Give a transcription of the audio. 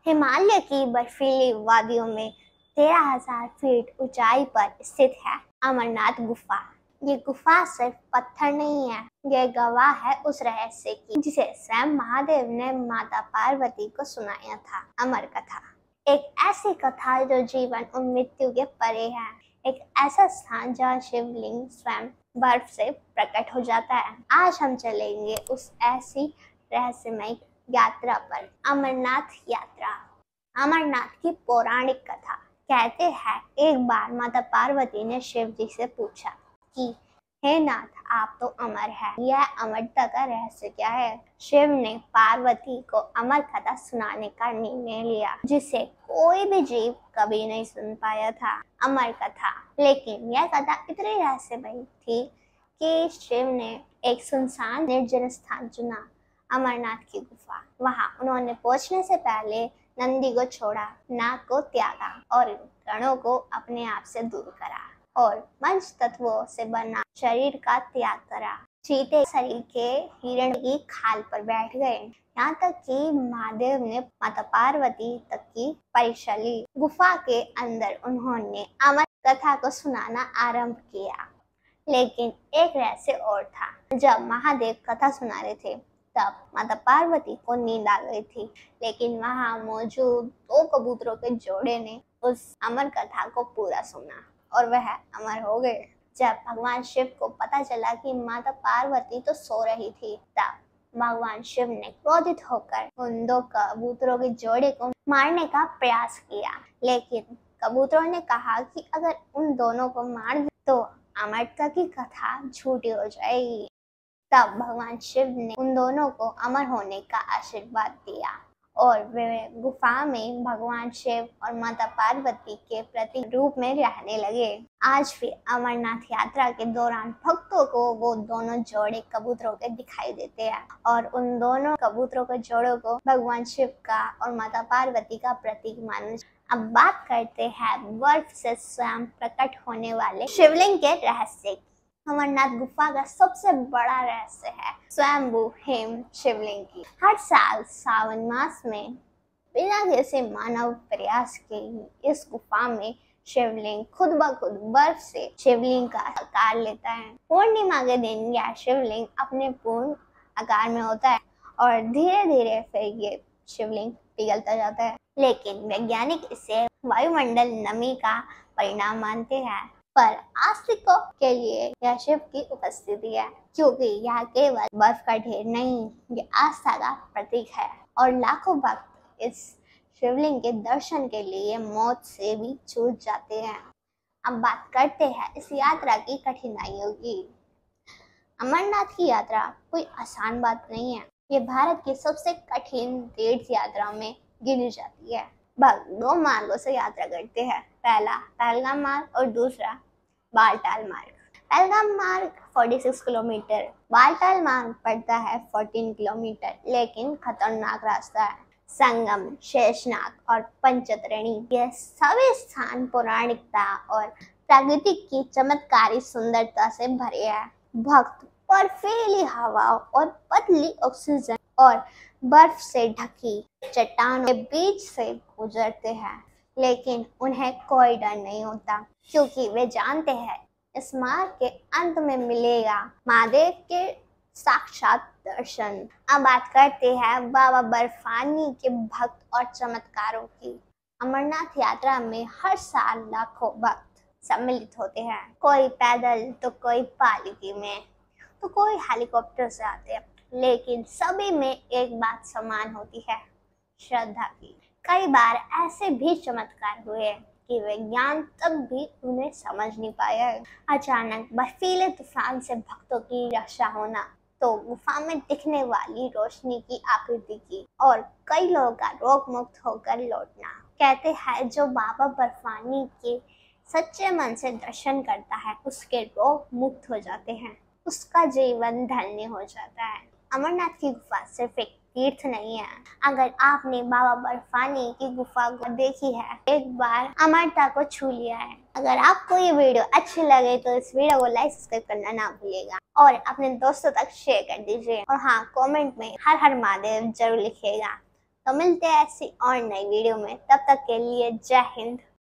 हिमालय की बर्फीली वादियों में 13,000 फीट ऊंचाई पर स्थित है अमरनाथ गुफा। ये गुफा सिर्फ पत्थर नहीं है, ये गवाह है उस रहस्य की जिसे स्वयं महादेव ने माता पार्वती को सुनाया था। अमर कथा, एक ऐसी कथा जो जीवन और मृत्यु के परे है, एक ऐसा स्थान जहाँ शिवलिंग स्वयं बर्फ से प्रकट हो जाता है। आज हम चलेंगे उस ऐसी रहस्यमय यात्रा पर। अमरनाथ यात्रा। अमरनाथ की पौराणिक कथा कहते हैं, एक बार माता पार्वती ने शिव जी से पूछा कि हे नाथ, आप तो अमर हैं, यह अमरता का रहस्य क्या है? शिव ने पार्वती को अमर कथा सुनाने का निर्णय लिया, जिसे कोई भी जीव कभी नहीं सुन पाया था। अमर कथा। लेकिन यह कथा इतनी रहस्यमयी थी कि शिव ने एक सुनसान निर्जन स्थान चुना, अमरनाथ की गुफा। वहां उन्होंने पहुंचने से पहले नंदी को छोड़ा, नाग को त्यागा और गणों को अपने आप से दूर करा और पंच तत्वों से बना शरीर का त्याग करा। चीते शरीर के हिरण की खाल पर बैठ गए, यहाँ तक कि महादेव ने माता पार्वती तक की परीक्षा ली। गुफा के अंदर उन्होंने अमर कथा को सुनाना आरंभ किया, लेकिन एक रहस्य और था। जब महादेव कथा सुना रहे थे तब माता पार्वती को नींद आ गई थी, लेकिन वहां मौजूद दो कबूतरों के जोड़े ने उस अमर कथा को पूरा सुना और वह अमर हो गए। जब भगवान शिव को पता चला कि माता पार्वती तो सो रही थी, तब भगवान शिव ने क्रोधित होकर उन दो कबूतरों के जोड़े को मारने का प्रयास किया, लेकिन कबूतरों ने कहा कि अगर उन दोनों को मार दे तो अमरता की कथा झूठी हो जाएगी। तब भगवान शिव ने उन दोनों को अमर होने का आशीर्वाद दिया और वे गुफा में भगवान शिव और माता पार्वती के प्रतीक रूप में रहने लगे। आज भी अमरनाथ यात्रा के दौरान भक्तों को वो दोनों जोड़े कबूतरों के दिखाई देते हैं और उन दोनों कबूतरों के जोड़ों को भगवान शिव का और माता पार्वती का प्रतीक माना। अब बात करते हैं बर्फ से स्वयं प्रकट होने वाले शिवलिंग के रहस्य की। अमरनाथ गुफा का सबसे बड़ा रहस्य है स्वयंभू हिम शिवलिंग की। हर साल सावन मास में बिना किसी मानव प्रयास के ही इस गुफा में शिवलिंग खुद ब खुद बर्फ से शिवलिंग का आकार लेता है। पूर्णिमा के दिन यह शिवलिंग अपने पूर्ण आकार में होता है और धीरे धीरे फिर ये शिवलिंग पिघलता जाता है, लेकिन वैज्ञानिक इसे वायुमंडल नमी का परिणाम मानते हैं। पर आस्तिकों के लिए यह शिव की उपस्थिति है, क्योंकि यह केवल बर्फ का ढेर नहीं, ये आस्था का प्रतीक है और लाखों भक्त इस शिवलिंग के दर्शन के लिए मौत से भी चूक जाते हैं। अब बात करते हैं इस यात्रा की कठिनाइयों की। अमरनाथ की यात्रा कोई आसान बात नहीं है, ये भारत की सबसे कठिन तीर्थ यात्रा में गिनी जाती है। भक्त दो मार्गों से यात्रा करते हैं, पहला पहलगाम मार्ग और दूसरा बालटाल मार्ग। पहलगाम मार्ग 46 किलोमीटर, बालटाल मार्ग पड़ता है 14 किलोमीटर, लेकिन खतरनाक रास्ता है। संगम, शेषनाग और पंचतरणी, ये सभी स्थान पौराणिकता और प्रकृति की चमत्कारी सुंदरता से भरे हैं। भक्त बर्फीली हवाओं और पतली ऑक्सीजन और बर्फ से ढकी चट्टानों के बीच से गुजरते हैं, लेकिन उन्हें कोई डर नहीं होता, क्योंकि वे जानते हैं इस मार्ग के अंत में मिलेगा महादेव के साक्षात दर्शन। अब बात करते हैं बाबा बर्फानी के भक्त और चमत्कारों की। अमरनाथ यात्रा में हर साल लाखों भक्त सम्मिलित होते हैं, कोई पैदल तो कोई पालकी में तो कोई हेलीकॉप्टर से आते हैं, लेकिन सभी में एक बात समान होती है, श्रद्धा की। कई बार ऐसे भी चमत्कार हुए कि विज्ञान तब भी उन्हें समझ नहीं पाया। अचानक बर्फीले तूफान से भक्तों की रक्षा होना, तो गुफा में दिखने वाली रोशनी की आकृति की और कई लोगों का रोग मुक्त होकर लौटना। कहते हैं जो बाबा बर्फानी के सच्चे मन से दर्शन करता है उसके रोग मुक्त हो जाते हैं, उसका जीवन धन्य हो जाता है। अमरनाथ की गुफा सिर्फ एक तीर्थ नहीं है। अगर आपने बाबा बर्फानी की गुफा को देखी है, एक बार अमरता को छू लिया है। अगर आपको ये वीडियो अच्छी लगे तो इस वीडियो को लाइक सब्सक्राइब करना ना भूलिएगा और अपने दोस्तों तक शेयर कर दीजिए। और हाँ, कमेंट में हर हर महादेव जरूर लिखिएगा। तो मिलते हैं ऐसी और नई वीडियो में, तब तक के लिए जय हिंद।